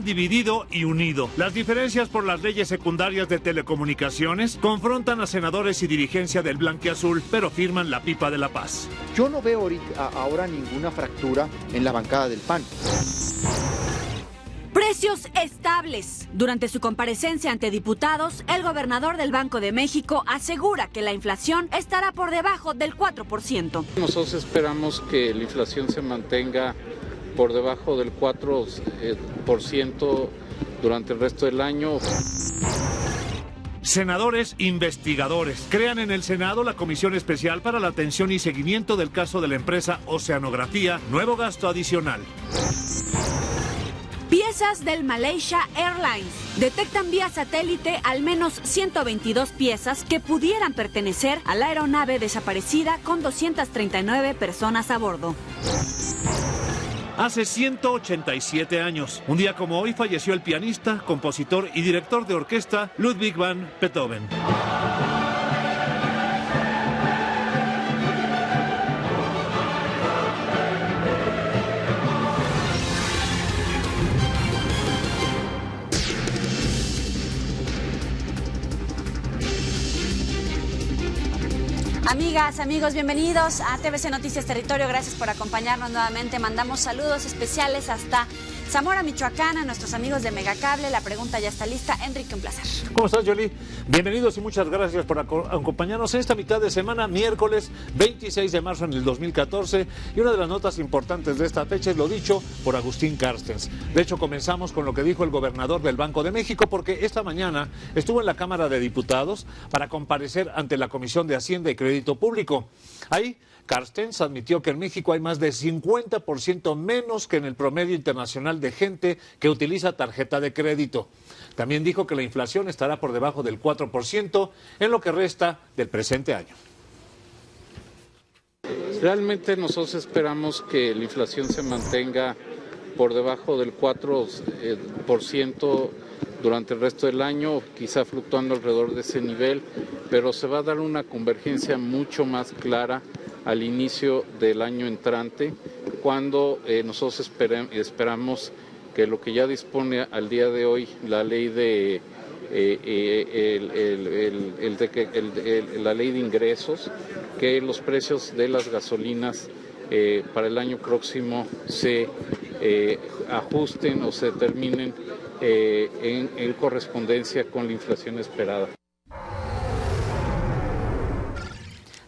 dividido y unido. Las diferencias por las leyes secundarias de telecomunicaciones confrontan a senadores y dirigencia del blanquiazul, pero firman la pipa de la paz. Yo no veo ahora ninguna fractura en la bancada del PAN. Precios estables. Durante su comparecencia ante diputados, el gobernador del Banco de México asegura que la inflación estará por debajo del 4%. Nosotros esperamos que la inflación se mantenga por debajo del 4% durante el resto del año. Senadores investigadores crean en el Senado la Comisión Especial para la Atención y Seguimiento del caso de la empresa Oceanografía, nuevo gasto adicional. Piezas del Malaysia Airlines. Detectan vía satélite al menos 122 piezas que pudieran pertenecer a la aeronave desaparecida con 239 personas a bordo. Hace 187 años, un día como hoy, falleció el pianista, compositor y director de orquesta Ludwig van Beethoven. Amigas, amigos, bienvenidos a TVC Noticias Territorio. Gracias por acompañarnos nuevamente. Mandamos saludos especiales hasta Zamora, Michoacán, a nuestros amigos de Megacable. La pregunta ya está lista. Enrique, un placer. ¿Cómo estás, Yoli? Bienvenidos y muchas gracias por acompañarnos en esta mitad de semana, miércoles 26 de marzo en el 2014. Y una de las notas importantes de esta fecha es lo dicho por Agustín Carstens. De hecho, comenzamos con lo que dijo el gobernador del Banco de México, porque esta mañana estuvo en la Cámara de Diputados para comparecer ante la Comisión de Hacienda y Crédito Público. Ahí, Carstens admitió que en México hay más de 50% menos que en el promedio internacional de gente que utiliza tarjeta de crédito. También dijo que la inflación estará por debajo del 4% en lo que resta del presente año. Realmente nosotros esperamos que la inflación se mantenga por debajo del 4% durante el resto del año, quizá fluctuando alrededor de ese nivel, pero se va a dar una convergencia mucho más clara al inicio del año entrante, cuando nosotros esperamos que lo que ya dispone al día de hoy la ley de la ley de ingresos, que los precios de las gasolinas para el año próximo se ajusten o se determinen en correspondencia con la inflación esperada.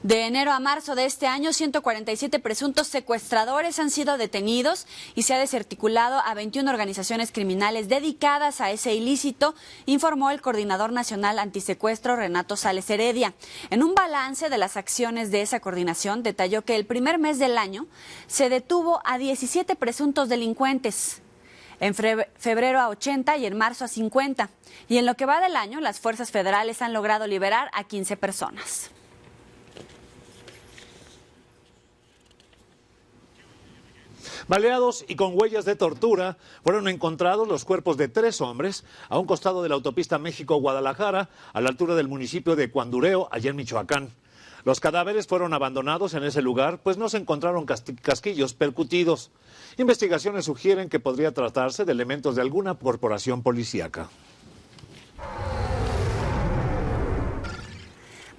De enero a marzo de este año, 147 presuntos secuestradores han sido detenidos y se ha desarticulado a 21 organizaciones criminales dedicadas a ese ilícito, informó el coordinador nacional antisecuestro Renato Sales Heredia. En un balance de las acciones de esa coordinación, detalló que el primer mes del año se detuvo a 17 presuntos delincuentes. En febrero a 80 y en marzo a 50. Y en lo que va del año, las fuerzas federales han logrado liberar a 15 personas. Baleados y con huellas de tortura, fueron encontrados los cuerpos de 3 hombres a un costado de la autopista México-Guadalajara, a la altura del municipio de Cuandureo, allá en Michoacán. Los cadáveres fueron abandonados en ese lugar, pues no se encontraron casquillos percutidos. Investigaciones sugieren que podría tratarse de elementos de alguna corporación policíaca.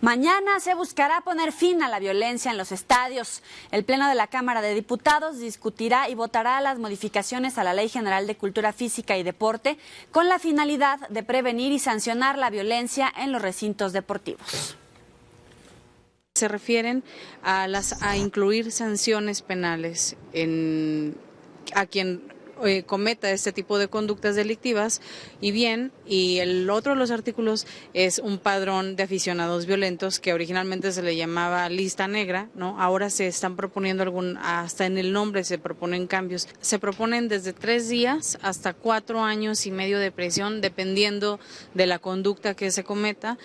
Mañana se buscará poner fin a la violencia en los estadios. El Pleno de la Cámara de Diputados discutirá y votará las modificaciones a la Ley General de Cultura Física y Deporte con la finalidad de prevenir y sancionar la violencia en los recintos deportivos. Se refieren a incluir sanciones penales a quien cometa este tipo de conductas delictivas y el otro de los artículos es un padrón de aficionados violentos que originalmente se le llamaba lista negra, ¿no? Ahora se están proponiendo hasta en el nombre se proponen cambios. Se proponen desde 3 días hasta 4 años y medio de prisión dependiendo de la conducta que se cometa.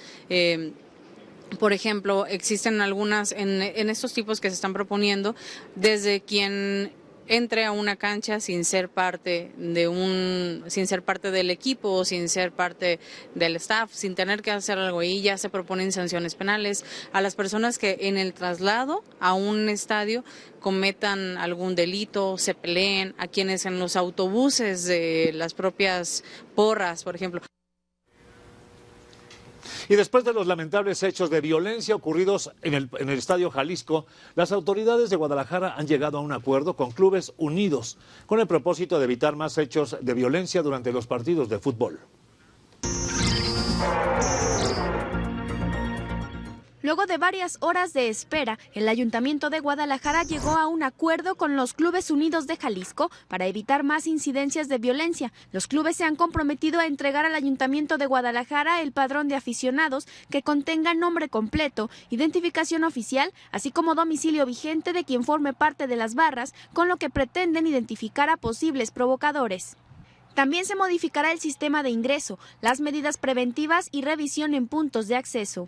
Por ejemplo, existen algunas en estos tipos que se están proponiendo, desde quien entre a una cancha sin ser parte del equipo, sin ser parte del staff, sin tener que hacer algo ahí. Ya se proponen sanciones penales a las personas que en el traslado a un estadio cometan algún delito, se peleen, a quienes en los autobuses de las propias porras, por ejemplo. Y después de los lamentables hechos de violencia ocurridos en el Estadio Jalisco, las autoridades de Guadalajara han llegado a un acuerdo con Clubes Unidos con el propósito de evitar más hechos de violencia durante los partidos de fútbol. Luego de varias horas de espera, el Ayuntamiento de Guadalajara llegó a un acuerdo con los Clubes Unidos de Jalisco para evitar más incidencias de violencia. Los clubes se han comprometido a entregar al Ayuntamiento de Guadalajara el padrón de aficionados que contenga nombre completo, identificación oficial, así como domicilio vigente de quien forme parte de las barras, con lo que pretenden identificar a posibles provocadores. También se modificará el sistema de ingreso, las medidas preventivas y revisión en puntos de acceso.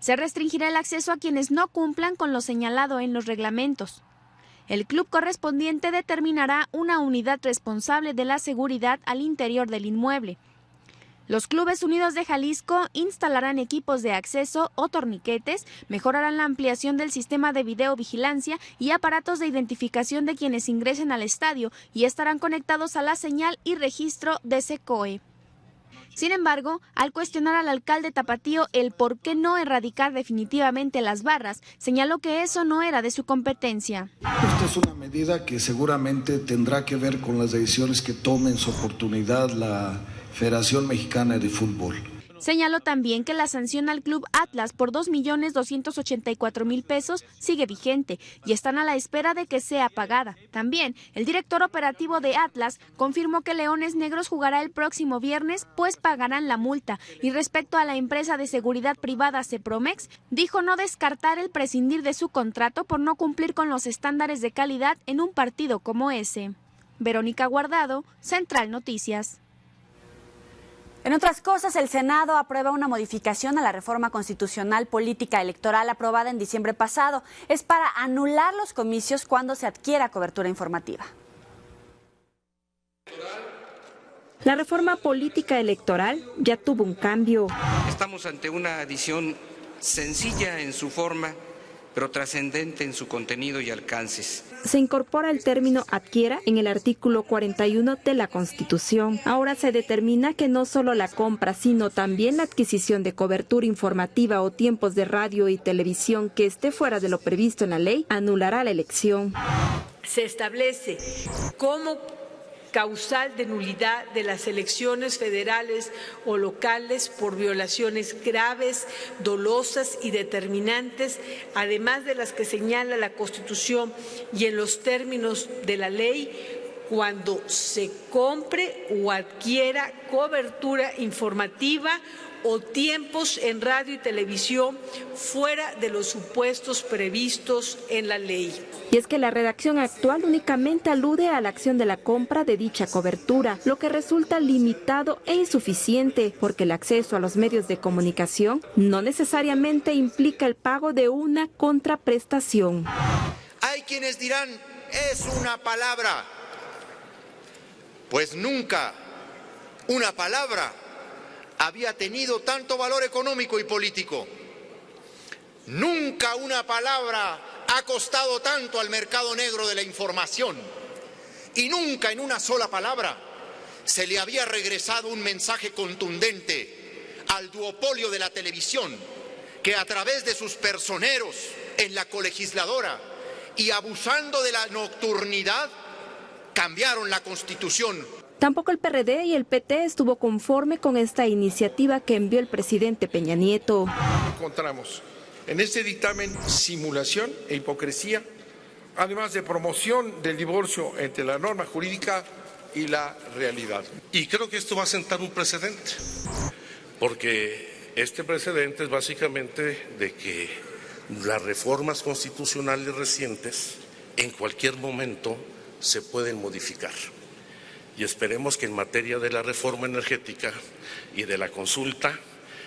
Se restringirá el acceso a quienes no cumplan con lo señalado en los reglamentos. El club correspondiente determinará una unidad responsable de la seguridad al interior del inmueble. Los Clubes Unidos de Jalisco instalarán equipos de acceso o torniquetes, mejorarán la ampliación del sistema de videovigilancia y aparatos de identificación de quienes ingresen al estadio y estarán conectados a la señal y registro de SECOE. Sin embargo, al cuestionar al alcalde tapatío el por qué no erradicar definitivamente las barras, señaló que eso no era de su competencia. Esta es una medida que seguramente tendrá que ver con las decisiones que tome en su oportunidad la Federación Mexicana de Fútbol. Señaló también que la sanción al Club Atlas por 2.284.000 pesos sigue vigente y están a la espera de que sea pagada. También, el director operativo de Atlas confirmó que Leones Negros jugará el próximo viernes, pues pagarán la multa. Y respecto a la empresa de seguridad privada Cepromex, dijo no descartar el prescindir de su contrato por no cumplir con los estándares de calidad en un partido como ese. Verónica Guardado, Central Noticias. En otras cosas, el Senado aprueba una modificación a la reforma constitucional política electoral aprobada en diciembre pasado. Es para anular los comicios cuando se adquiera cobertura informativa. La reforma política electoral ya tuvo un cambio. Estamos ante una adición sencilla en su forma, pero trascendente en su contenido y alcances. Se incorpora el término adquiera en el artículo 41 de la Constitución. Ahora se determina que no solo la compra, sino también la adquisición de cobertura informativa o tiempos de radio y televisión que esté fuera de lo previsto en la ley, anulará la elección. Se establece como causal de nulidad de las elecciones federales o locales por violaciones graves, dolosas y determinantes, además de las que señala la Constitución y en los términos de la ley, cuando se compre o adquiera cobertura informativa o tiempos en radio y televisión fuera de los supuestos previstos en la ley. Y es que la redacción actual únicamente alude a la acción de la compra de dicha cobertura, lo que resulta limitado e insuficiente, porque el acceso a los medios de comunicación no necesariamente implica el pago de una contraprestación. Hay quienes dirán, es una palabra. Pues nunca una palabra había tenido tanto valor económico y político. Nunca una palabra ha costado tanto al mercado negro de la información. Y nunca en una sola palabra se le había regresado un mensaje contundente al duopolio de la televisión, que a través de sus personeros en la colegisladora y abusando de la nocturnidad, cambiaron la Constitución. Tampoco el PRD y el PT estuvo conforme con esta iniciativa que envió el presidente Peña Nieto. Encontramos en este dictamen simulación e hipocresía, además de promoción del divorcio entre la norma jurídica y la realidad. Y creo que esto va a sentar un precedente, porque este precedente es básicamente de que las reformas constitucionales recientes en cualquier momento se pueden modificar. Y esperemos que en materia de la reforma energética y de la consulta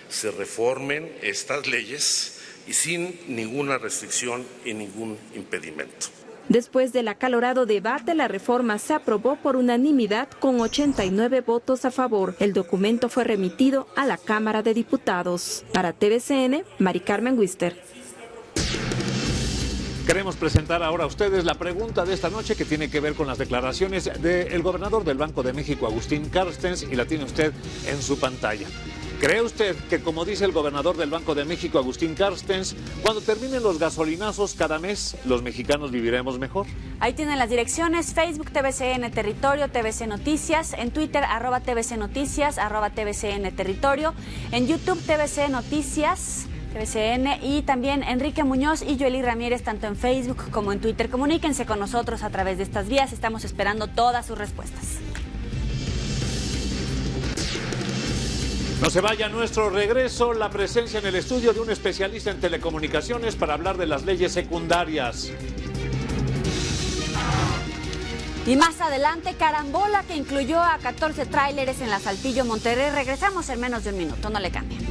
se reformen estas leyes y sin ninguna restricción y ningún impedimento. Después del acalorado debate, la reforma se aprobó por unanimidad con 89 votos a favor. El documento fue remitido a la Cámara de Diputados. Para TVCN, Mari Carmen Wister. Queremos presentar ahora a ustedes la pregunta de esta noche que tiene que ver con las declaraciones del gobernador del Banco de México, Agustín Carstens, y la tiene usted en su pantalla. ¿Cree usted que, como dice el gobernador del Banco de México, Agustín Carstens, cuando terminen los gasolinazos cada mes, los mexicanos viviremos mejor? Ahí tienen las direcciones: Facebook TVCN Territorio, TVC Noticias, en Twitter @TVC Noticias, @TVCN Territorio, en YouTube TVC Noticias, TVCN, y también Enrique Muñoz y Joely Ramírez, tanto en Facebook como en Twitter. Comuníquense con nosotros a través de estas vías, estamos esperando todas sus respuestas. No se vaya a nuestro regreso la presencia en el estudio de un especialista en telecomunicaciones para hablar de las leyes secundarias. Y más adelante, carambola que incluyó a 14 tráileres en la Saltillo, Monterrey. Regresamos en menos de un minuto, no le cambien.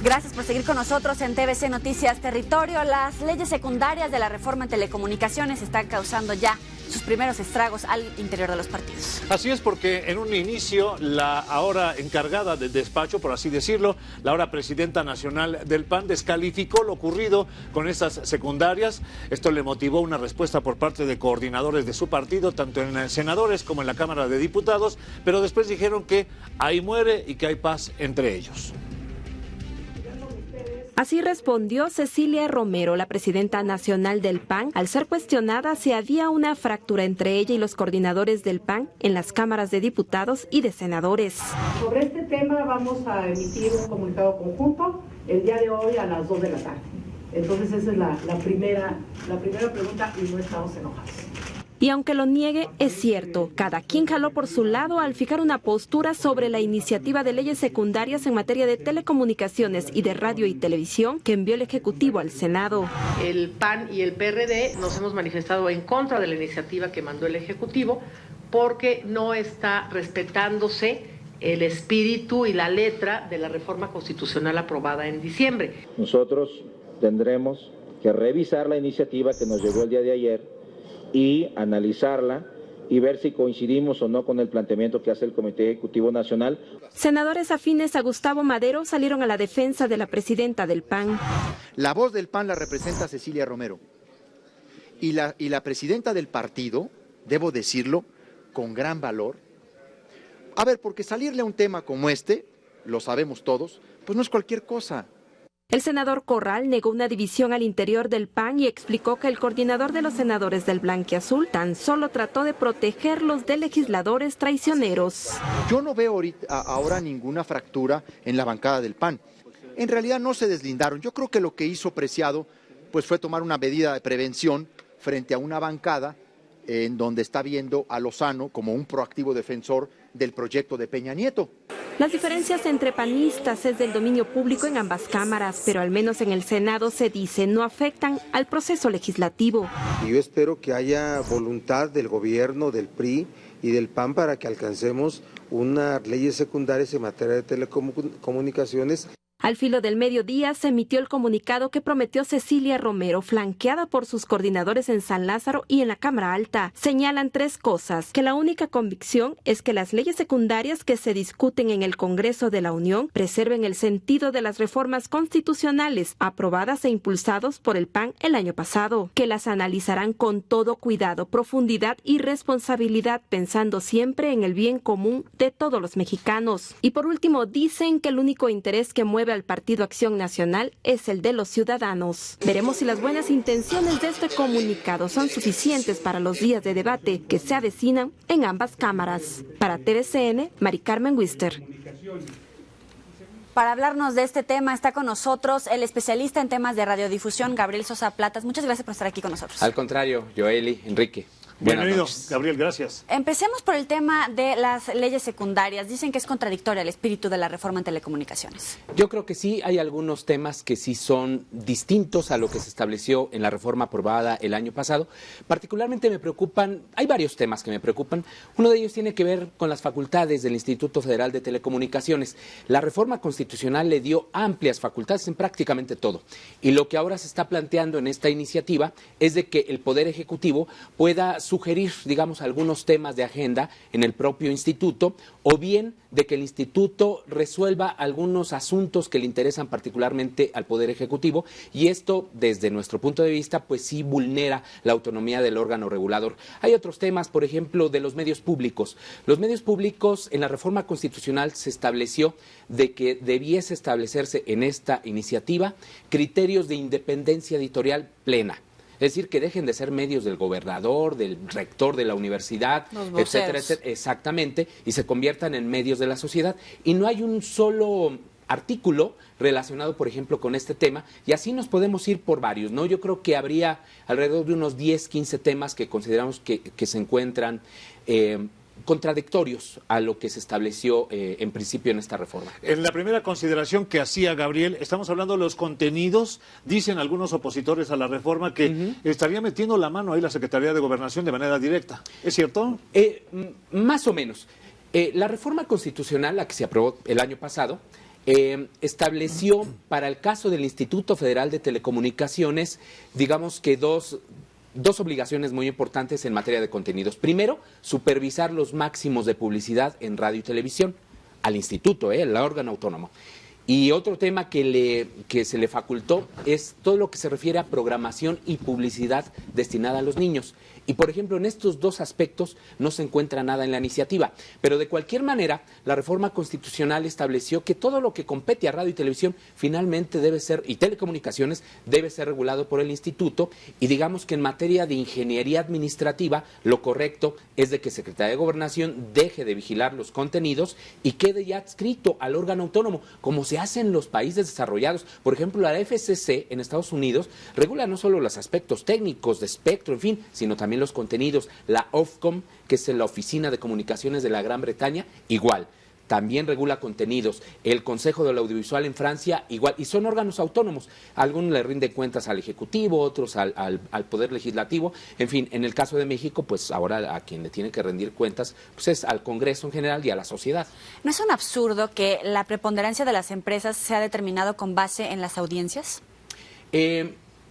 Gracias por seguir con nosotros en TVC Noticias Territorio. Las leyes secundarias de la reforma en telecomunicaciones están causando ya sus primeros estragos al interior de los partidos. Así es, porque en un inicio la ahora encargada del despacho, por así decirlo, la ahora presidenta nacional del PAN, descalificó lo ocurrido con estas secundarias. Esto le motivó una respuesta por parte de coordinadores de su partido, tanto en senadores como en la Cámara de Diputados, pero después dijeron que ahí muere y que hay paz entre ellos. Así respondió Cecilia Romero, la presidenta nacional del PAN, al ser cuestionada si había una fractura entre ella y los coordinadores del PAN en las cámaras de diputados y de senadores. Sobre este tema vamos a emitir un comunicado conjunto el día de hoy a las 2 de la tarde. Entonces esa es la primera pregunta y no estamos enojados. Y aunque lo niegue, es cierto, cada quien jaló por su lado al fijar una postura sobre la iniciativa de leyes secundarias en materia de telecomunicaciones y de radio y televisión que envió el Ejecutivo al Senado. El PAN y el PRD nos hemos manifestado en contra de la iniciativa que mandó el Ejecutivo porque no está respetándose el espíritu y la letra de la reforma constitucional aprobada en diciembre. Nosotros tendremos que revisar la iniciativa que nos llegó el día de ayer y analizarla y ver si coincidimos o no con el planteamiento que hace el Comité Ejecutivo Nacional. Senadores afines a Gustavo Madero salieron a la defensa de la presidenta del PAN. La voz del PAN la representa Cecilia Romero y la presidenta del partido, debo decirlo, con gran valor. A ver, porque salirle a un tema como este, lo sabemos todos, pues no es cualquier cosa. El senador Corral negó una división al interior del PAN y explicó que el coordinador de los senadores del Blanquiazul tan solo trató de protegerlos de legisladores traicioneros. Yo no veo ahora ninguna fractura en la bancada del PAN. En realidad no se deslindaron. Yo creo que lo que hizo Preciado pues fue tomar una medida de prevención frente a una bancada en donde está viendo a Lozano como un proactivo defensor del proyecto de Peña Nieto. Las diferencias entre panistas es del dominio público en ambas cámaras, pero al menos en el Senado se dice no afectan al proceso legislativo. Y yo espero que haya voluntad del gobierno, del PRI y del PAN para que alcancemos unas leyes secundarias en materia de telecomunicaciones. Al filo del mediodía se emitió el comunicado que prometió Cecilia Romero, flanqueada por sus coordinadores en San Lázaro y en la Cámara Alta. Señalan tres cosas: que la única convicción es que las leyes secundarias que se discuten en el Congreso de la Unión preserven el sentido de las reformas constitucionales aprobadas e impulsados por el PAN el año pasado, que las analizarán con todo cuidado, profundidad y responsabilidad, pensando siempre en el bien común de todos los mexicanos. Y por último, dicen que el único interés que mueve al Partido Acción Nacional es el de los ciudadanos. Veremos si las buenas intenciones de este comunicado son suficientes para los días de debate que se avecinan en ambas cámaras. Para TVCN, Mari Carmen Wister. Para hablarnos de este tema está con nosotros el especialista en temas de radiodifusión, Gabriel Sosa Platas. Muchas gracias por estar aquí con nosotros. Al contrario, Joely, Enrique. Bienvenido, Gabriel, gracias. Empecemos por el tema de las leyes secundarias. Dicen que es contradictoria el espíritu de la reforma en telecomunicaciones. Yo creo que sí, hay algunos temas que sí son distintos a lo que se estableció en la reforma aprobada el año pasado. Particularmente me preocupan, hay varios temas que me preocupan. Uno de ellos tiene que ver con las facultades del Instituto Federal de Telecomunicaciones. La reforma constitucional le dio amplias facultades en prácticamente todo. Y lo que ahora se está planteando en esta iniciativa es de que el Poder Ejecutivo pueda sugerir, digamos, algunos temas de agenda en el propio instituto, o bien de que el instituto resuelva algunos asuntos que le interesan particularmente al Poder Ejecutivo, y esto, desde nuestro punto de vista, pues sí vulnera la autonomía del órgano regulador. Hay otros temas, por ejemplo, de los medios públicos. Los medios públicos, en la reforma constitucional se estableció de que debiese establecerse en esta iniciativa criterios de independencia editorial plena. Es decir, que dejen de ser medios del gobernador, del rector de la universidad, etcétera, etcétera, exactamente, y se conviertan en medios de la sociedad. Y no hay un solo artículo relacionado, por ejemplo, con este tema, y así nos podemos ir por varios, ¿no? Yo creo que habría alrededor de unos 10, 15 temas que consideramos que se encuentran contradictorios a lo que se estableció en principio en esta reforma. En la primera consideración que hacía Gabriel, estamos hablando de los contenidos. Dicen algunos opositores a la reforma que estaría metiendo la mano ahí la Secretaría de Gobernación de manera directa. ¿Es cierto? Más o menos. La reforma constitucional, la que se aprobó el año pasado, estableció para el caso del Instituto Federal de Telecomunicaciones, digamos que dos obligaciones muy importantes en materia de contenidos. Primero, supervisar los máximos de publicidad en radio y televisión al instituto, el órgano autónomo. Y otro tema que se le facultó es todo lo que se refiere a programación y publicidad destinada a los niños. Y, por ejemplo, en estos dos aspectos no se encuentra nada en la iniciativa. Pero, de cualquier manera, la reforma constitucional estableció que todo lo que compete a radio y televisión finalmente debe ser, y telecomunicaciones, debe ser regulado por el instituto. Y digamos que en materia de ingeniería administrativa, lo correcto es de que Secretaría de Gobernación deje de vigilar los contenidos y quede ya adscrito al órgano autónomo, como se hace en los países desarrollados. Por ejemplo, la FCC en Estados Unidos regula no solo los aspectos técnicos de espectro, en fin, sino también los contenidos. La Ofcom, que es la Oficina de Comunicaciones de la Gran Bretaña, igual. También regula contenidos. El Consejo del Audiovisual en Francia, igual. Y son órganos autónomos. Algunos le rinden cuentas al Ejecutivo, otros al Poder Legislativo. En fin, en el caso de México, pues ahora a quien le tiene que rendir cuentas pues es al Congreso en general y a la sociedad. ¿No es un absurdo que la preponderancia de las empresas sea determinado con base en las audiencias?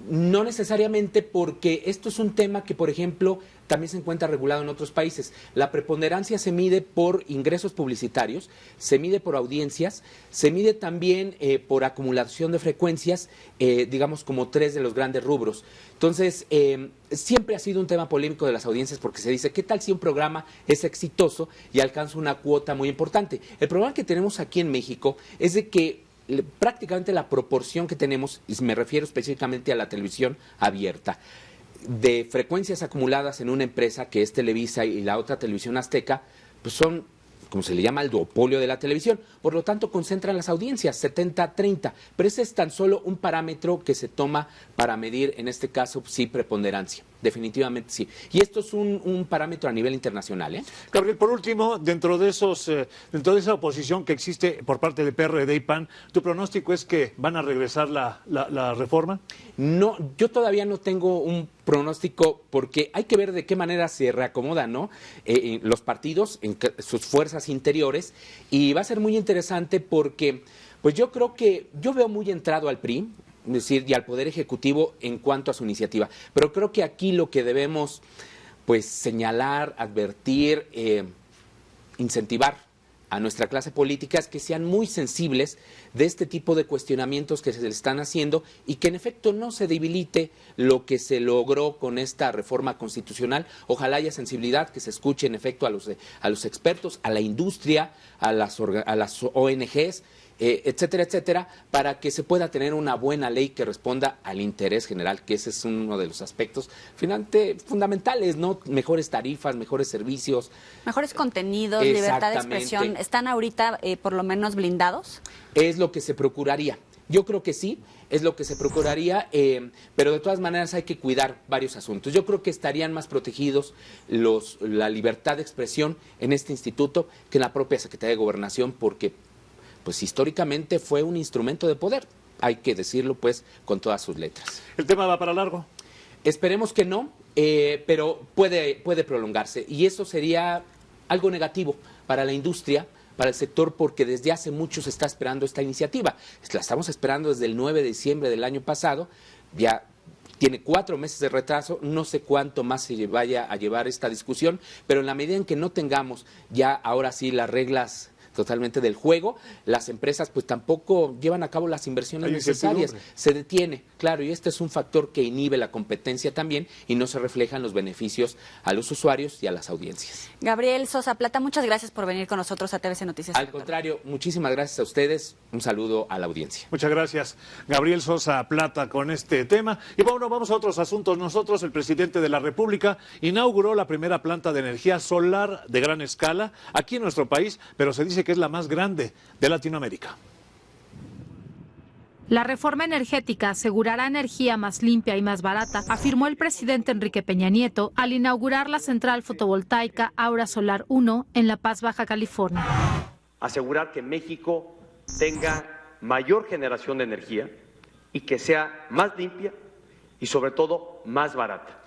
No necesariamente, porque esto es un tema que, por ejemplo, también se encuentra regulado en otros países. La preponderancia se mide por ingresos publicitarios, se mide por audiencias, se mide también por acumulación de frecuencias, digamos como tres de los grandes rubros. Entonces, siempre ha sido un tema polémico de las audiencias, porque se dice, ¿qué tal si un programa es exitoso y alcanza una cuota muy importante? El problema que tenemos aquí en México es de que prácticamente la proporción que tenemos, y me refiero específicamente a la televisión abierta, de frecuencias acumuladas en una empresa que es Televisa y la otra Televisión Azteca, pues son, como se le llama, el duopolio de la televisión. Por lo tanto, concentran las audiencias, 70-30. Pero ese es tan solo un parámetro que se toma para medir, en este caso, sí, preponderancia. Definitivamente sí. Y esto es un parámetro a nivel internacional, Gabriel, por último, dentro de esa oposición que existe por parte de PRD y PAN, ¿tu pronóstico es que van a regresar la reforma? No, yo todavía no tengo un pronóstico, porque hay que ver de qué manera se reacomodan, ¿no? Los partidos en sus fuerzas interiores, y va a ser muy interesante porque, pues yo creo que yo veo muy entrado al PRI, es decir, y al Poder Ejecutivo en cuanto a su iniciativa. Pero creo que aquí lo que debemos, pues, señalar, advertir, incentivar a nuestra clase política es que sean muy sensibles de este tipo de cuestionamientos que se le están haciendo, y que en efecto no se debilite lo que se logró con esta reforma constitucional. Ojalá haya sensibilidad, que se escuche en efecto a los expertos, a la industria, a las ONGs, etcétera, etcétera, para que se pueda tener una buena ley que responda al interés general, que ese es uno de los aspectos fundamentales, ¿no? Mejores tarifas, mejores servicios. Mejores contenidos, libertad de expresión. ¿Están ahorita por lo menos blindados? Es lo que se procuraría. Yo creo que sí, es lo que se procuraría, pero de todas maneras hay que cuidar varios asuntos. Yo creo que estarían más protegidos la libertad de expresión en este instituto que en la propia Secretaría de Gobernación, porque pues históricamente fue un instrumento de poder, hay que decirlo pues con todas sus letras. ¿El tema va para largo? Esperemos que no, pero puede prolongarse, y eso sería algo negativo para la industria, para el sector, porque desde hace mucho se está esperando esta iniciativa. La estamos esperando desde el 9 de diciembre del año pasado, ya tiene 4 meses de retraso, no sé cuánto más se vaya a llevar esta discusión, pero en la medida en que no tengamos ya ahora sí las reglas totalmente del juego, las empresas pues tampoco llevan a cabo las inversiones necesarias, se detiene, claro, y este es un factor que inhibe la competencia también y no se reflejan los beneficios a los usuarios y a las audiencias. Gabriel Sosa Plata, muchas gracias por venir con nosotros a TVC Noticias. Al contrario, muchísimas gracias a ustedes, un saludo a la audiencia. Muchas gracias, Gabriel Sosa Plata, con este tema. Y bueno, vamos a otros asuntos. Nosotros, el presidente de la República inauguró la primera planta de energía solar de gran escala aquí en nuestro país, pero se dice que es la más grande de Latinoamérica. La reforma energética asegurará energía más limpia y más barata, afirmó el presidente Enrique Peña Nieto al inaugurar la central fotovoltaica Aura Solar 1 en La Paz, Baja California. Asegurar que México tenga mayor generación de energía y que sea más limpia y sobre todo más barata.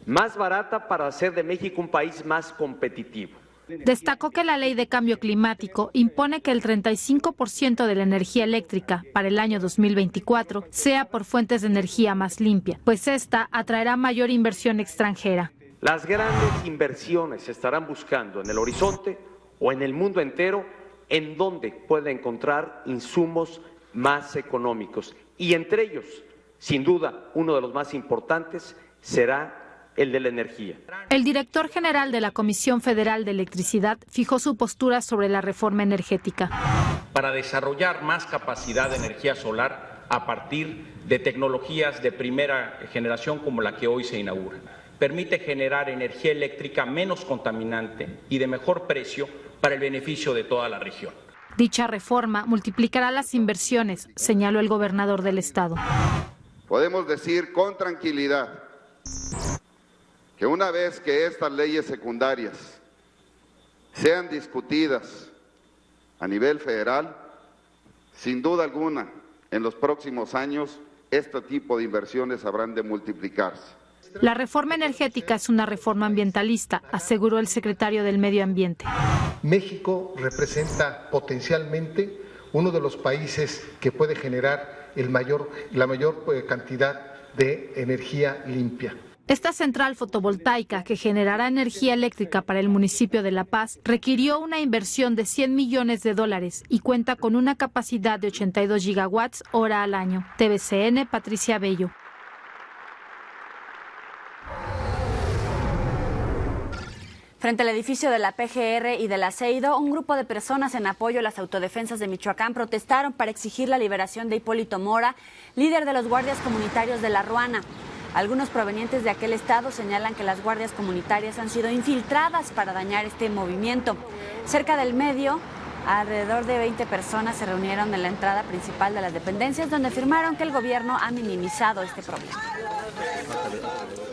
Más barata para hacer de México un país más competitivo. Destacó que la Ley de Cambio Climático impone que el 35% de la energía eléctrica para el año 2024 sea por fuentes de energía más limpia, pues esta atraerá mayor inversión extranjera. Las grandes inversiones se estarán buscando en el horizonte o en el mundo entero en donde pueda encontrar insumos más económicos. Y entre ellos, sin duda, uno de los más importantes será el de la energía. El director general de la Comisión Federal de Electricidad fijó su postura sobre la reforma energética. Para desarrollar más capacidad de energía solar a partir de tecnologías de primera generación como la que hoy se inaugura. Permite generar energía eléctrica menos contaminante y de mejor precio para el beneficio de toda la región. Dicha reforma multiplicará las inversiones, señaló el gobernador del estado. Podemos decir con tranquilidad que una vez que estas leyes secundarias sean discutidas a nivel federal, sin duda alguna, en los próximos años, este tipo de inversiones habrán de multiplicarse. La reforma energética es una reforma ambientalista, aseguró el secretario del Medio Ambiente. México representa potencialmente uno de los países que puede generar la mayor cantidad de energía limpia. Esta central fotovoltaica, que generará energía eléctrica para el municipio de La Paz, requirió una inversión de $100 millones y cuenta con una capacidad de 82 gigawatts hora al año. TVCN, Patricia Bello. Frente al edificio de la PGR y del Aceido, un grupo de personas en apoyo a las autodefensas de Michoacán protestaron para exigir la liberación de Hipólito Mora, líder de los guardias comunitarios de La Ruana. Algunos provenientes de aquel estado señalan que las guardias comunitarias han sido infiltradas para dañar este movimiento. Cerca del medio, alrededor de 20 personas se reunieron en la entrada principal de las dependencias, donde afirmaron que el gobierno ha minimizado este problema.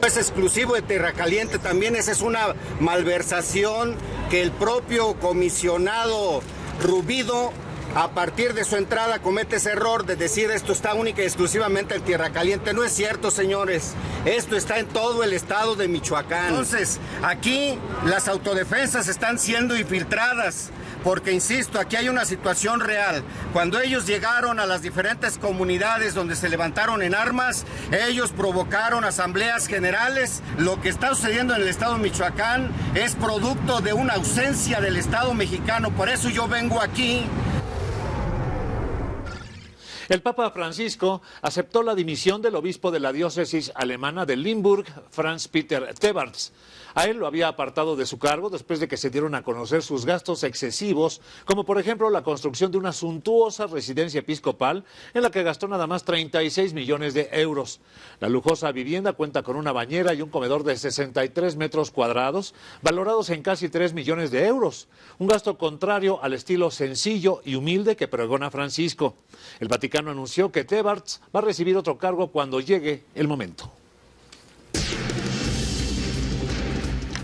Es exclusivo de Tierra Caliente, también esa es una malversación que el propio comisionado Rubido, a partir de su entrada, comete ese error de decir esto está única y exclusivamente en Tierra Caliente. No es cierto, señores. Esto está en todo el estado de Michoacán. Entonces, aquí las autodefensas están siendo infiltradas. Porque, insisto, aquí hay una situación real. Cuando ellos llegaron a las diferentes comunidades donde se levantaron en armas, ellos provocaron asambleas generales. Lo que está sucediendo en el estado de Michoacán es producto de una ausencia del estado mexicano. Por eso yo vengo aquí. El Papa Francisco aceptó la dimisión del obispo de la diócesis alemana de Limburg, Franz Peter Tebarts. A él lo había apartado de su cargo después de que se dieron a conocer sus gastos excesivos, como por ejemplo la construcción de una suntuosa residencia episcopal en la que gastó nada más 36 millones de euros. La lujosa vivienda cuenta con una bañera y un comedor de 63 metros cuadrados, valorados en casi 3 millones de euros. Un gasto contrario al estilo sencillo y humilde que pregona Francisco. El Vaticano mexicano anunció que Tebarts va a recibir otro cargo cuando llegue el momento.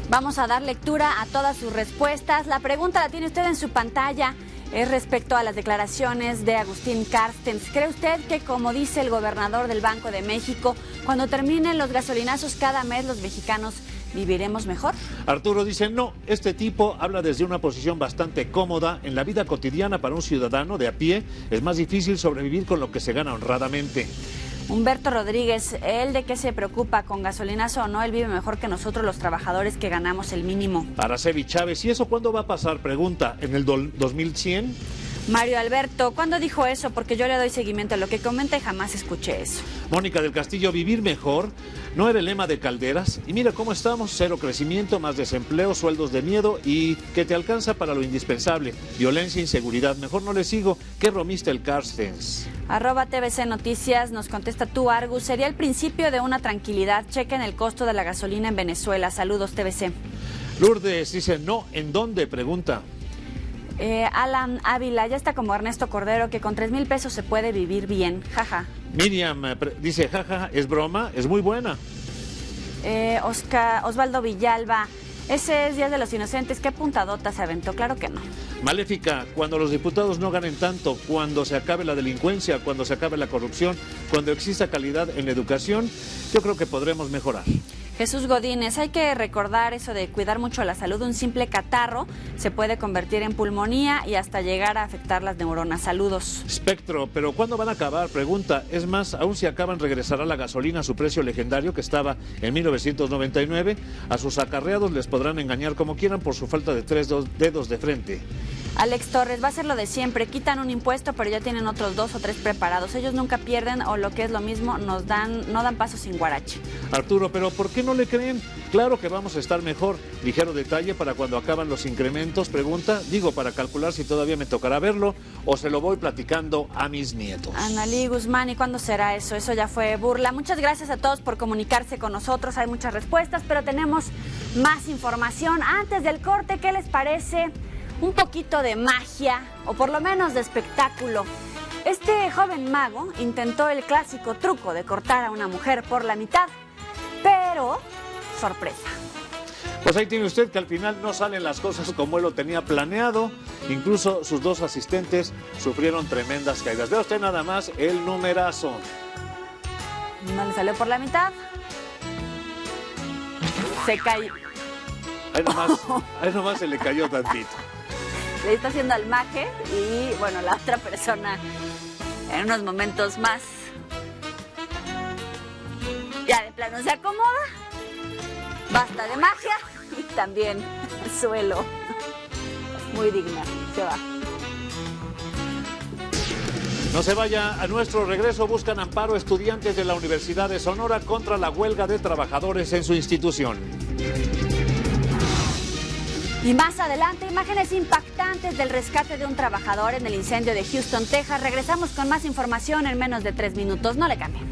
Vamos a dar lectura a todas sus respuestas. La pregunta la tiene usted en su pantalla. Es respecto a las declaraciones de Agustín Carstens. ¿Cree usted que, como dice el gobernador del Banco de México, cuando terminen los gasolinazos cada mes los mexicanos viviremos mejor? Arturo dice no, este tipo habla desde una posición bastante cómoda. En la vida cotidiana para un ciudadano de a pie es más difícil sobrevivir con lo que se gana honradamente. Humberto Rodríguez, ¿él de qué se preocupa? ¿Con gasolinazo o no? Él vive mejor que nosotros los trabajadores que ganamos el mínimo. Araceli Chávez, ¿y eso cuándo va a pasar? Pregunta, ¿en el 2100? Mario Alberto, ¿cuándo dijo eso? Porque yo le doy seguimiento a lo que comenta y jamás escuché eso. Mónica del Castillo, vivir mejor no era el lema de Calderas. Y mira cómo estamos, cero crecimiento, más desempleo, sueldos de miedo y que te alcanza para lo indispensable. Violencia, inseguridad, mejor no le sigo. ¿Qué romiste el Carstens? @TVC Noticias nos contesta tú, Argus. Sería el principio de una tranquilidad. Chequen el costo de la gasolina en Venezuela. Saludos, TVC. Lourdes dice no, ¿en dónde? Pregunta. Alan Ávila, ya está como Ernesto Cordero, que con 3,000 pesos se puede vivir bien, jaja. Miriam dice, jaja, es broma, es muy buena. Osvaldo Villalba, ese es Días de los Inocentes, ¿qué puntadota se aventó? Claro que no. Maléfica, cuando los diputados no ganen tanto, cuando se acabe la delincuencia, cuando se acabe la corrupción, cuando exista calidad en la educación, yo creo que podremos mejorar. Jesús Godínez, hay que recordar eso de cuidar mucho la salud. Un simple catarro se puede convertir en pulmonía y hasta llegar a afectar las neuronas. Saludos. Espectro, ¿pero cuándo van a acabar? Pregunta. Es más, aún si acaban, regresará la gasolina a su precio legendario que estaba en 1999. A sus acarreados les podrán engañar como quieran por su falta de 3 dedos de frente. Alex Torres, va a ser lo de siempre. Quitan un impuesto, pero ya tienen otros 2 o 3 preparados. Ellos nunca pierden, o lo que es lo mismo, no dan paso sin guarache. Arturo, ¿pero por qué no le creen? Claro que vamos a estar mejor. Ligero detalle para cuando acaban los incrementos, pregunta. Digo, para calcular si todavía me tocará verlo o se lo voy platicando a mis nietos. Analí Guzmán, ¿y cuándo será eso? Eso ya fue burla. Muchas gracias a todos por comunicarse con nosotros. Hay muchas respuestas, pero tenemos más información. Antes del corte, ¿qué les parece? Un poquito de magia, o por lo menos de espectáculo. Este joven mago intentó el clásico truco de cortar a una mujer por la mitad, pero sorpresa. Pues ahí tiene usted que al final no salen las cosas como él lo tenía planeado. Incluso sus 2 asistentes sufrieron tremendas caídas. Vea usted nada más el numerazo. No le salió por la mitad. Se cayó. Ahí nomás se le cayó tantito. Le está haciendo al maje y, bueno, la otra persona en unos momentos más ya de plano se acomoda. Basta de magia y también el suelo. Muy digna, se va. No se vaya, a nuestro regreso buscan amparo estudiantes de la Universidad de Sonora contra la huelga de trabajadores en su institución. Y más adelante, imágenes impactantes del rescate de un trabajador en el incendio de Houston, Texas. Regresamos con más información en menos de 3 minutos. No le cambien.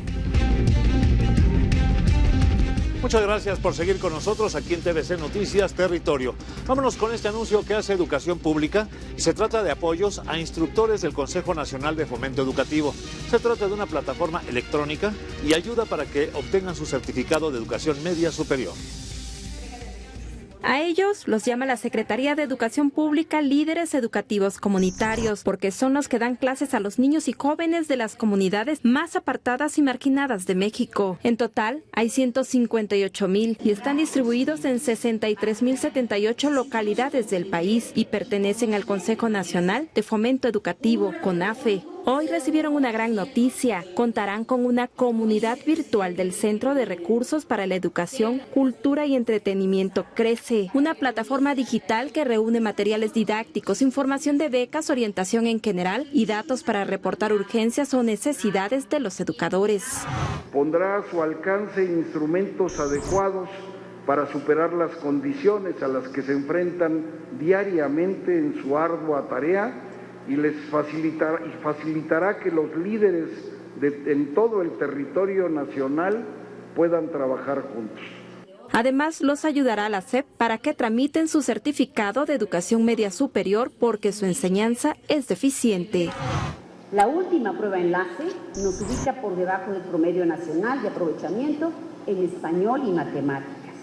Muchas gracias por seguir con nosotros aquí en TVC Noticias Territorio. Vámonos con este anuncio que hace Educación Pública. Se trata de apoyos a instructores del Consejo Nacional de Fomento Educativo. Se trata de una plataforma electrónica y ayuda para que obtengan su certificado de educación media superior. A ellos los llama la Secretaría de Educación Pública líderes educativos comunitarios, porque son los que dan clases a los niños y jóvenes de las comunidades más apartadas y marginadas de México. En total, hay 158,000 y están distribuidos en 63,078 localidades del país y pertenecen al Consejo Nacional de Fomento Educativo, CONAFE. Hoy recibieron una gran noticia. Contarán con una comunidad virtual del Centro de Recursos para la Educación, Cultura y Entretenimiento CRECE, una plataforma digital que reúne materiales didácticos, información de becas, orientación en general y datos para reportar urgencias o necesidades de los educadores. Pondrá a su alcance instrumentos adecuados para superar las condiciones a las que se enfrentan diariamente en su ardua tarea y les facilitará que los líderes en todo el territorio nacional puedan trabajar juntos. Además, los ayudará a la SEP para que tramiten su certificado de educación media superior porque su enseñanza es deficiente. La última prueba enlace nos ubica por debajo del promedio nacional de aprovechamiento en español y matemáticas.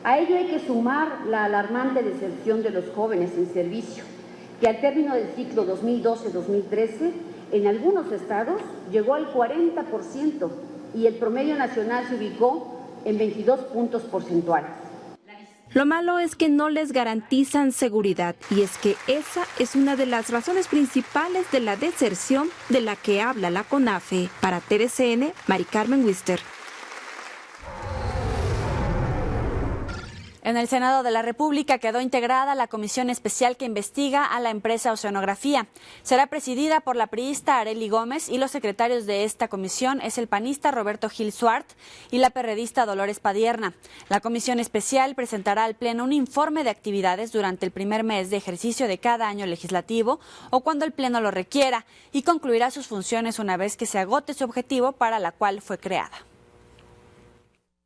A ello hay que sumar la alarmante deserción de los jóvenes en servicio, que al término del ciclo 2012-2013, en algunos estados llegó al 40% y el promedio nacional se ubicó en 22 puntos porcentuales. Lo malo es que no les garantizan seguridad y es que esa es una de las razones principales de la deserción de la que habla la CONAFE. Para TVCN, Mari Carmen Wister. En el Senado de la República quedó integrada la comisión especial que investiga a la empresa Oceanografía. Será presidida por la priista Arely Gómez y los secretarios de esta comisión es el panista Roberto Gil Suart y la perredista Dolores Padierna. La comisión especial presentará al Pleno un informe de actividades durante el primer mes de ejercicio de cada año legislativo o cuando el Pleno lo requiera y concluirá sus funciones una vez que se agote su objetivo para la cual fue creada.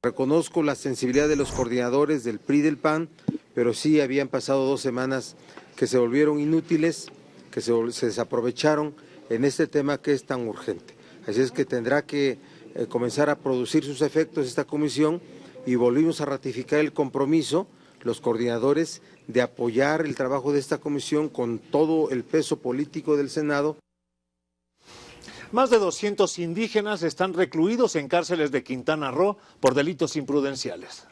Reconozco la sensibilidad de los coordinadores del PRI y del PAN, pero sí habían pasado 2 semanas que se volvieron inútiles, que se desaprovecharon en este tema que es tan urgente. Así es que tendrá que comenzar a producir sus efectos esta comisión y volvimos a ratificar el compromiso, los coordinadores, de apoyar el trabajo de esta comisión con todo el peso político del Senado. Más de 200 indígenas están recluidos en cárceles de Quintana Roo por delitos imprudenciales.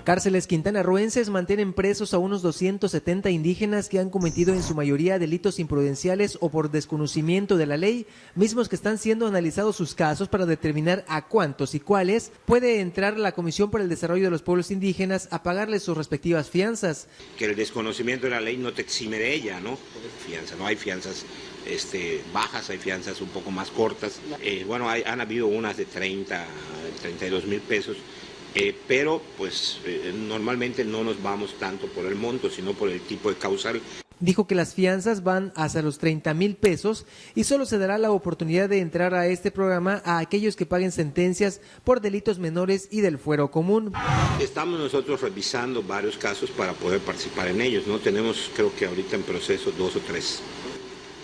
Cárceles quintanarroenses mantienen presos a unos 270 indígenas que han cometido en su mayoría delitos imprudenciales o por desconocimiento de la ley, mismos que están siendo analizados sus casos para determinar a cuántos y cuáles puede entrar la Comisión para el Desarrollo de los Pueblos Indígenas a pagarles sus respectivas fianzas. Que el desconocimiento de la ley no te exime de ella, ¿no? Fianza, no hay fianzas bajas, hay fianzas un poco más cortas. Han habido unas de 32 mil pesos. Pero pues normalmente no nos vamos tanto por el monto, sino por el tipo de causal. Dijo que las fianzas van hasta los 30,000 pesos y solo se dará la oportunidad de entrar a este programa a aquellos que paguen sentencias por delitos menores y del fuero común. Estamos nosotros revisando varios casos para poder participar en ellos, ¿no? Tenemos, creo que ahorita en proceso 2 o 3.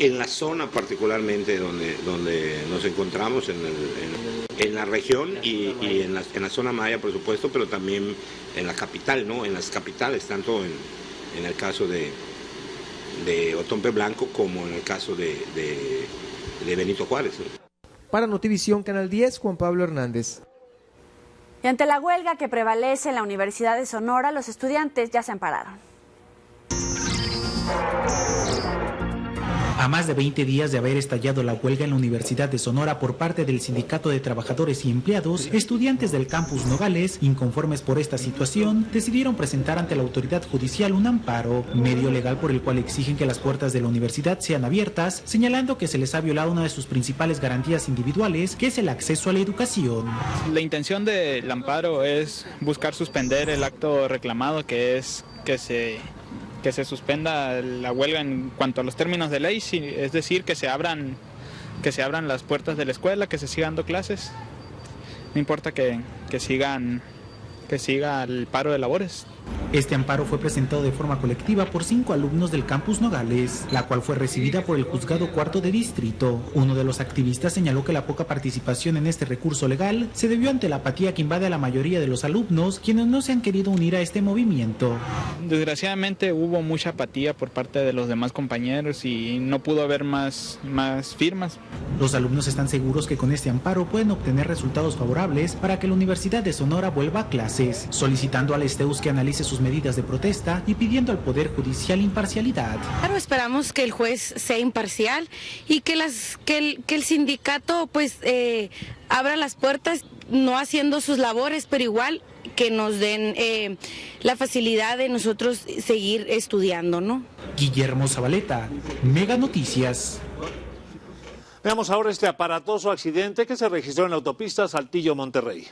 En la zona particularmente donde nos encontramos, en la región y en la zona maya, por supuesto, pero también en la capital, ¿no? En las capitales, tanto en el caso de Otompe Blanco como en el caso de Benito Juárez, ¿no? Para Notivisión, Canal 10, Juan Pablo Hernández. Y ante la huelga que prevalece en la Universidad de Sonora, los estudiantes ya se ampararon. A más de 20 días de haber estallado la huelga en la Universidad de Sonora por parte del Sindicato de Trabajadores y Empleados, estudiantes del campus Nogales, inconformes por esta situación, decidieron presentar ante la autoridad judicial un amparo, medio legal por el cual exigen que las puertas de la universidad sean abiertas, señalando que se les ha violado una de sus principales garantías individuales, que es el acceso a la educación. La intención del amparo es buscar suspender el acto reclamado, que es que se suspenda la huelga en cuanto a los términos de ley, es decir, que se abran las puertas de la escuela, que se sigan dando clases, no importa que siga el paro de labores. Este amparo fue presentado de forma colectiva por 5 alumnos del campus Nogales, la cual fue recibida por el juzgado cuarto de distrito. Uno de los activistas señaló que la poca participación en este recurso legal se debió ante la apatía que invade a la mayoría de los alumnos, quienes no se han querido unir a este movimiento. Desgraciadamente hubo mucha apatía por parte de los demás compañeros y no pudo haber más firmas. Los alumnos están seguros que con este amparo pueden obtener resultados favorables para que la Universidad de Sonora vuelva a clases, solicitando al STEUS que analice sus medidas de protesta y pidiendo al Poder Judicial imparcialidad. Claro, esperamos que el juez sea imparcial y que el sindicato pues abra las puertas, no haciendo sus labores, pero igual que nos den la facilidad de nosotros seguir estudiando, ¿no? Guillermo Zabaleta, Mega Noticias. Veamos ahora este aparatoso accidente que se registró en la autopista Saltillo-Monterrey.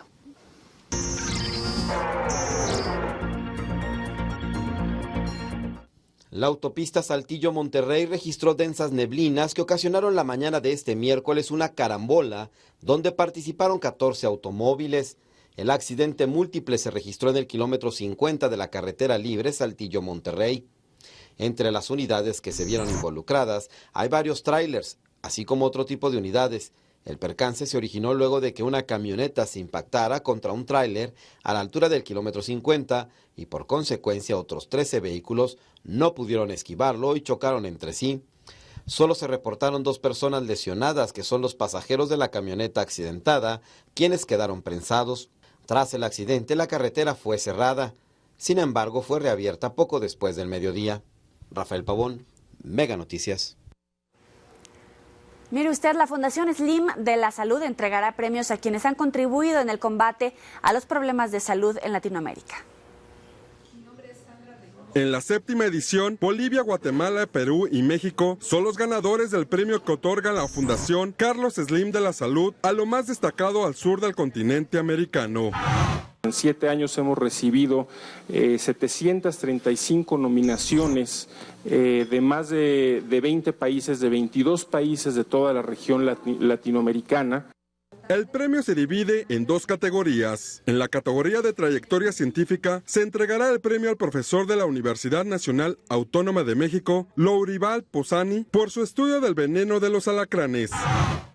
La autopista Saltillo-Monterrey registró densas neblinas que ocasionaron la mañana de este miércoles una carambola donde participaron 14 automóviles. El accidente múltiple se registró en el kilómetro 50 de la carretera libre Saltillo-Monterrey. Entre las unidades que se vieron involucradas hay varios tráilers, así como otro tipo de unidades. El percance se originó luego de que una camioneta se impactara contra un tráiler a la altura del kilómetro 50 y por consecuencia otros 13 vehículos no pudieron esquivarlo y chocaron entre sí. Solo se reportaron 2 personas lesionadas, que son los pasajeros de la camioneta accidentada, quienes quedaron prensados. Tras el accidente, la carretera fue cerrada. Sin embargo, fue reabierta poco después del mediodía. Rafael Pavón, Mega Noticias. Mire usted, la Fundación Slim de la Salud entregará premios a quienes han contribuido en el combate a los problemas de salud en Latinoamérica. En la 7ª edición, Bolivia, Guatemala, Perú y México son los ganadores del premio que otorga la Fundación Carlos Slim de la Salud a lo más destacado al sur del continente americano. En 7 años hemos recibido 735 nominaciones de más de 20 países, de 22 países de toda la región latinoamericana. El premio se divide en 2 categorías. En la categoría de trayectoria científica se entregará el premio al profesor de la Universidad Nacional Autónoma de México, Lourival Posani, por su estudio del veneno de los alacranes.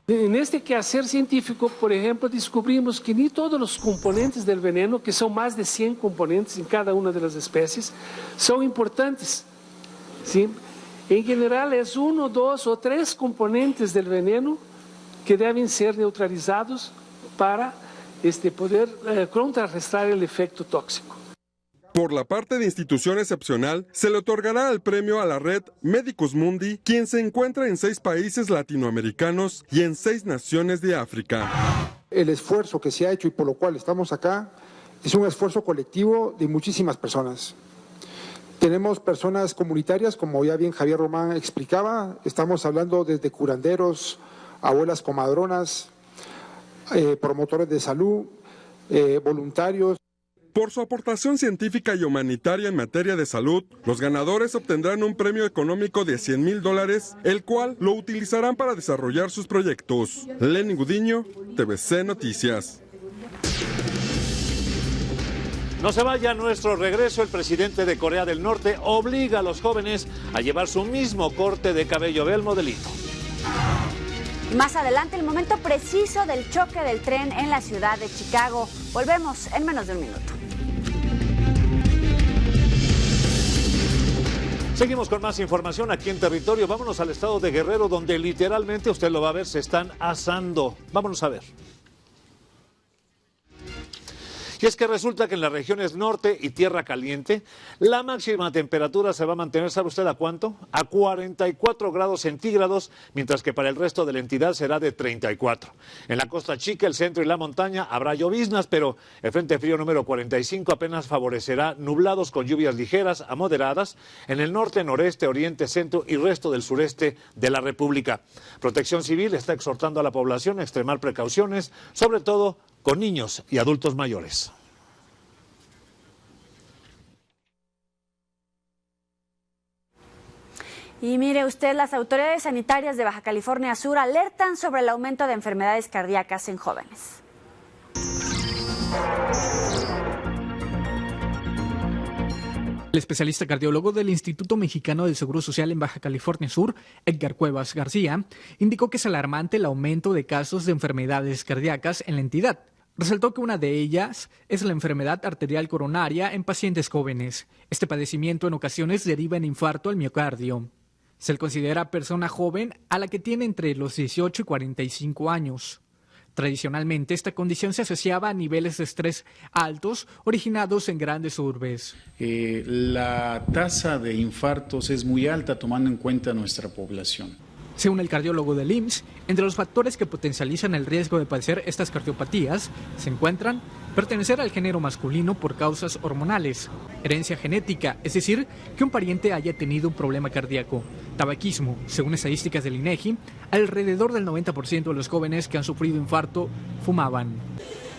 En este quehacer científico, por ejemplo, descubrimos que ni todos los componentes del veneno, que son más de 100 componentes en cada una de las especies, son importantes, ¿sí? En general es 1, 2 o 3 componentes del veneno que deben ser neutralizados para poder contrarrestar el efecto tóxico. Por la parte de institución excepcional, se le otorgará el premio a la red Medicus Mundi, quien se encuentra en 6 países latinoamericanos y en 6 naciones de África. El esfuerzo que se ha hecho y por lo cual estamos acá es un esfuerzo colectivo de muchísimas personas. Tenemos personas comunitarias, como ya bien Javier Román explicaba, estamos hablando desde curanderos, abuelas comadronas, promotores de salud, voluntarios. Por su aportación científica y humanitaria en materia de salud, los ganadores obtendrán un premio económico de $100,000, el cual lo utilizarán para desarrollar sus proyectos. Lenny Gudiño, TVC Noticias. No se vaya, a nuestro regreso, el presidente de Corea del Norte obliga a los jóvenes a llevar su mismo corte de cabello. Ve el modelito. Y más adelante, el momento preciso del choque del tren en la ciudad de Chicago. Volvemos en menos de un minuto. Seguimos con más información aquí en territorio. Vámonos al estado de Guerrero, donde literalmente, usted lo va a ver, se están asando. Vámonos a ver. Y es que resulta que en las regiones norte y tierra caliente, la máxima temperatura se va a mantener, ¿sabe usted a cuánto? A 44 grados centígrados, mientras que para el resto de la entidad será de 34. En la Costa Chica, el centro y la montaña habrá lloviznas, pero el frente frío número 45 apenas favorecerá nublados con lluvias ligeras a moderadas en el norte, noreste, oriente, centro y resto del sureste de la República. Protección Civil está exhortando a la población a extremar precauciones, sobre todo con niños y adultos mayores. Y mire usted, las autoridades sanitarias de Baja California Sur alertan sobre el aumento de enfermedades cardíacas en jóvenes. El especialista cardiólogo del Instituto Mexicano del Seguro Social en Baja California Sur, Edgar Cuevas García, indicó que es alarmante el aumento de casos de enfermedades cardíacas en la entidad. Resaltó que una de ellas es la enfermedad arterial coronaria en pacientes jóvenes. Este padecimiento en ocasiones deriva en infarto al miocardio. Se le considera persona joven a la que tiene entre los 18 y 45 años. Tradicionalmente, esta condición se asociaba a niveles de estrés altos originados en grandes urbes. La tasa de infartos es muy alta tomando en cuenta nuestra población. Según el cardiólogo del IMSS, entre los factores que potencializan el riesgo de padecer estas cardiopatías se encuentran pertenecer al género masculino por causas hormonales, herencia genética, es decir, que un pariente haya tenido un problema cardíaco, tabaquismo, según estadísticas del INEGI, alrededor del 90% de los jóvenes que han sufrido infarto fumaban,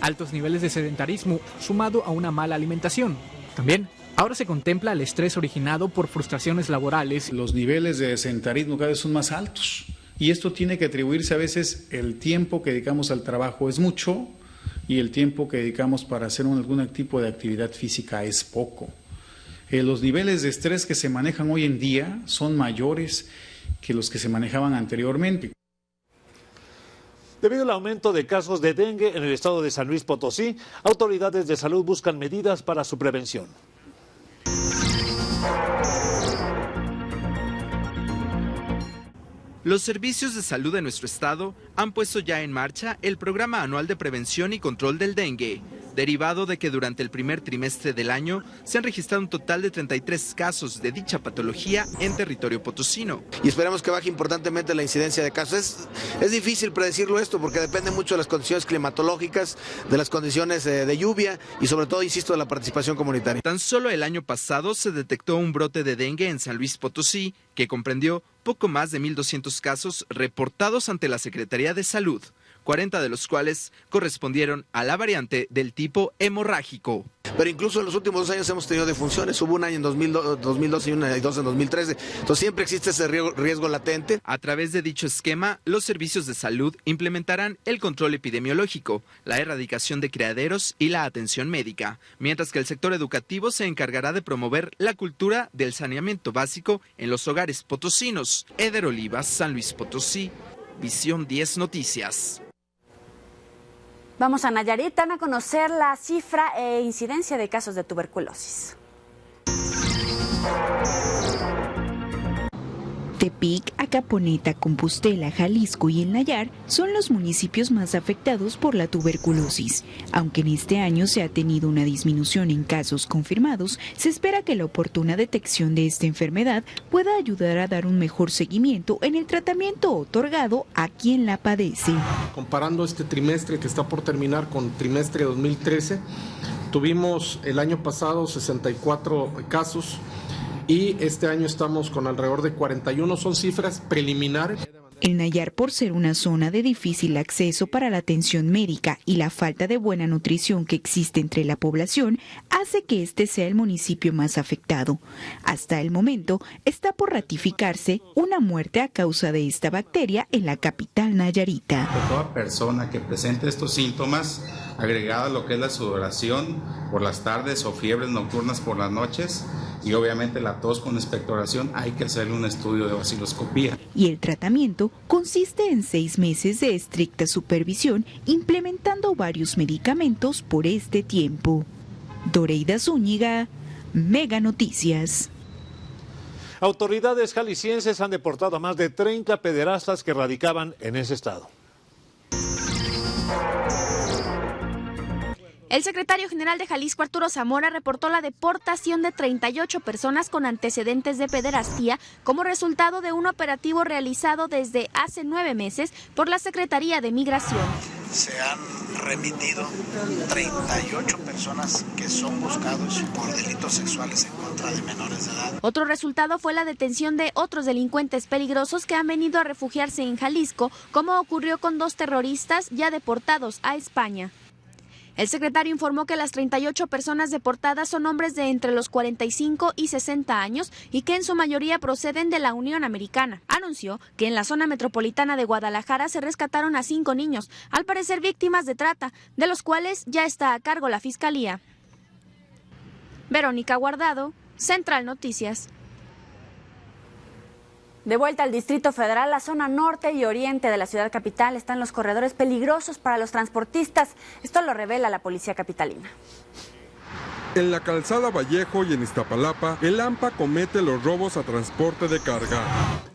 altos niveles de sedentarismo sumado a una mala alimentación. También ahora se contempla el estrés originado por frustraciones laborales. Los niveles de sedentarismo cada vez son más altos y esto tiene que atribuirse a veces el tiempo que dedicamos al trabajo es mucho y el tiempo que dedicamos para hacer algún tipo de actividad física es poco. Los niveles de estrés que se manejan hoy en día son mayores que los que se manejaban anteriormente. Debido al aumento de casos de dengue en el estado de San Luis Potosí, autoridades de salud buscan medidas para su prevención. Los servicios de salud de nuestro estado han puesto ya en marcha el programa anual de prevención y control del dengue, derivado de que durante el primer trimestre del año se han registrado un total de 33 casos de dicha patología en territorio potosino. Y esperamos que baje importantemente la incidencia de casos. Es difícil predecirlo esto porque depende mucho de las condiciones climatológicas, de las condiciones de lluvia y sobre todo, insisto, de la participación comunitaria. Tan solo el año pasado se detectó un brote de dengue en San Luis Potosí que comprendió poco más de 1,200 casos reportados ante la Secretaría de Salud, 40 de los cuales correspondieron a la variante del tipo hemorrágico. Pero incluso en los últimos 2 años hemos tenido defunciones, hubo un año en 2012 y dos en 2013, entonces siempre existe ese riesgo latente. A través de dicho esquema, los servicios de salud implementarán el control epidemiológico, la erradicación de criaderos y la atención médica, mientras que el sector educativo se encargará de promover la cultura del saneamiento básico en los hogares potosinos. Eder Olivas, San Luis Potosí, Visión 10 Noticias. Vamos a Nayarit, dan a conocer la cifra e incidencia de casos de tuberculosis. Tepic, Acaponeta, Compostela, Jalisco y El Nayar son los municipios más afectados por la tuberculosis. Aunque en este año se ha tenido una disminución en casos confirmados, se espera que la oportuna detección de esta enfermedad pueda ayudar a dar un mejor seguimiento en el tratamiento otorgado a quien la padece. Comparando este trimestre que está por terminar con trimestre 2013, tuvimos el año pasado 64 casos. Y este año estamos con alrededor de 41, son cifras preliminares. El Nayar, por ser una zona de difícil acceso para la atención médica y la falta de buena nutrición que existe entre la población, hace que este sea el municipio más afectado. Hasta el momento, está por ratificarse una muerte a causa de esta bacteria en la capital nayarita. Toda persona que presente estos síntomas, agregada a lo que es la sudoración por las tardes o fiebres nocturnas por las noches, y obviamente la tos con expectoración, hay que hacerle un estudio de vaciloscopía. Y el tratamiento consiste en 6 meses de estricta supervisión, implementando varios medicamentos por este tiempo. Doreida Zúñiga, Mega Noticias. Autoridades jaliscienses han deportado a más de 30 pederastas que radicaban en ese estado. El secretario general de Jalisco, Arturo Zamora, reportó la deportación de 38 personas con antecedentes de pederastía como resultado de un operativo realizado desde hace 9 meses por la Secretaría de Migración. Se han remitido 38 personas que son buscados por delitos sexuales en contra de menores de edad. Otro resultado fue la detención de otros delincuentes peligrosos que han venido a refugiarse en Jalisco, como ocurrió con 2 terroristas ya deportados a España. El secretario informó que las 38 personas deportadas son hombres de entre los 45 y 60 años y que en su mayoría proceden de la Unión Americana. Anunció que en la zona metropolitana de Guadalajara se rescataron a 5 niños, al parecer víctimas de trata, de los cuales ya está a cargo la Fiscalía. Verónica Guardado, Central Noticias. De vuelta al Distrito Federal, la zona norte y oriente de la ciudad capital están los corredores peligrosos para los transportistas. Esto lo revela la policía capitalina. En la calzada Vallejo y en Iztapalapa, el AMPA comete los robos a transporte de carga.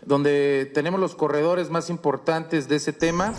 Donde tenemos los corredores más importantes de ese tema,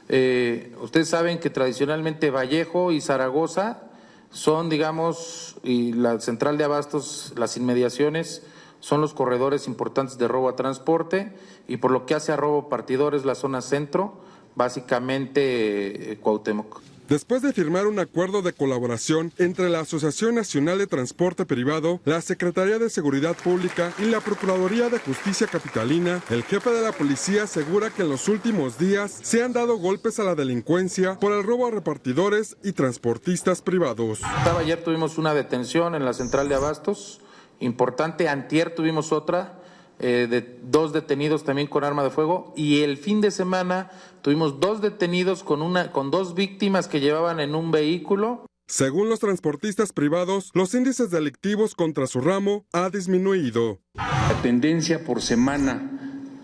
ustedes saben que tradicionalmente Vallejo y Zaragoza son, digamos, y la central de abastos, las inmediaciones, son los corredores importantes de robo a transporte, y por lo que hace a robo partidores la zona centro, básicamente Cuauhtémoc. Después de firmar un acuerdo de colaboración entre la Asociación Nacional de Transporte Privado, la Secretaría de Seguridad Pública y la Procuraduría de Justicia Capitalina, el jefe de la policía asegura que en los últimos días se han dado golpes a la delincuencia por el robo a repartidores y transportistas privados. Ayer tuvimos una detención en la central de abastos, importante. Antier tuvimos otra, de 2 detenidos también con arma de fuego, y el fin de semana tuvimos 2 detenidos con 2 víctimas que llevaban en un vehículo. Según los transportistas privados, los índices delictivos contra su ramo ha disminuido. La tendencia por semana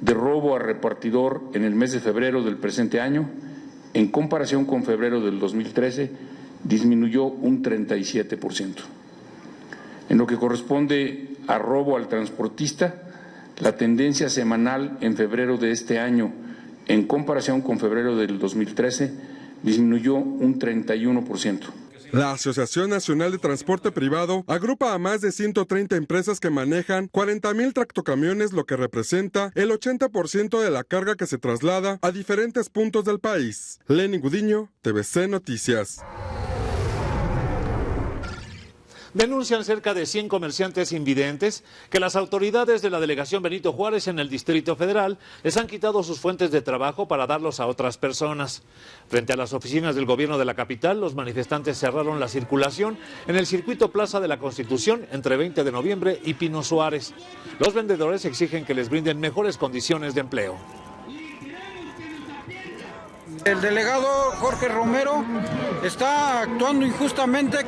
de robo a repartidor en el mes de febrero del presente año, en comparación con febrero del 2013, disminuyó un 37%. En lo que corresponde a robo al transportista, la tendencia semanal en febrero de este año, en comparación con febrero del 2013, disminuyó un 31%. La Asociación Nacional de Transporte Privado agrupa a más de 130 empresas que manejan 40,000 tractocamiones, lo que representa el 80% de la carga que se traslada a diferentes puntos del país. Lenny Gudiño, TVC Noticias. Denuncian cerca de 100 comerciantes invidentes que las autoridades de la delegación Benito Juárez en el Distrito Federal les han quitado sus fuentes de trabajo para darlos a otras personas. Frente a las oficinas del gobierno de la capital, los manifestantes cerraron la circulación en el circuito Plaza de la Constitución entre 20 de noviembre y Pino Suárez. Los vendedores exigen que les brinden mejores condiciones de empleo. El delegado Jorge Romero está actuando injustamente,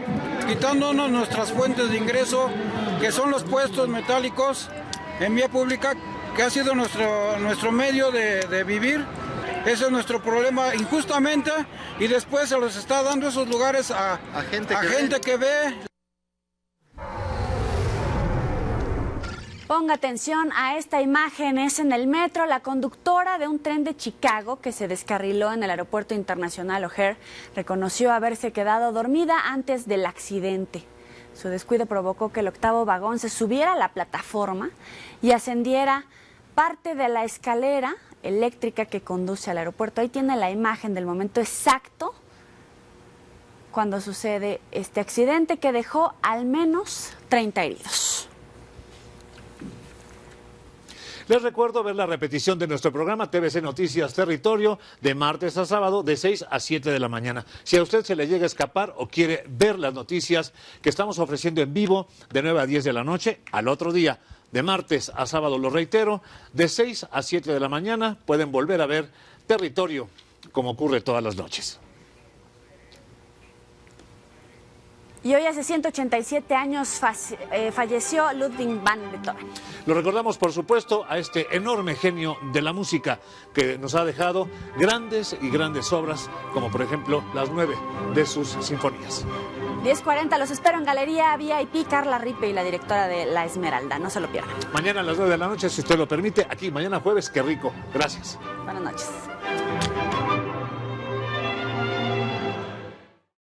quitándonos nuestras fuentes de ingreso, que son los puestos metálicos en vía pública, que ha sido nuestro medio de vivir. Ese es nuestro problema injustamente, y después se los está dando esos lugares a gente que ve. Ponga atención a esta imagen, es en el metro. La conductora de un tren de Chicago que se descarriló en el aeropuerto internacional O'Hare reconoció haberse quedado dormida antes del accidente. Su descuido provocó que el octavo vagón se subiera a la plataforma y ascendiera parte de la escalera eléctrica que conduce al aeropuerto. Ahí tiene la imagen del momento exacto cuando sucede este accidente que dejó al menos 30 heridos. Les recuerdo ver la repetición de nuestro programa TVC Noticias Territorio de martes a sábado de 6 a 7 de la mañana. Si a usted se le llega a escapar o quiere ver las noticias que estamos ofreciendo en vivo de 9 a 10 de la noche, al otro día, de martes a sábado, lo reitero, de 6 a 7 de la mañana pueden volver a ver Territorio, como ocurre todas las noches. Y hoy hace 187 años falleció Ludwig van Beethoven. Lo recordamos, por supuesto, a este enorme genio de la música que nos ha dejado grandes y grandes obras, como por ejemplo las 9 de sus sinfonías. 10:40, los espero en Galería VIP, Carla Ripe y la directora de La Esmeralda. No se lo pierdan. Mañana a las 9 de la noche, si usted lo permite, aquí mañana jueves, qué rico. Gracias. Buenas noches.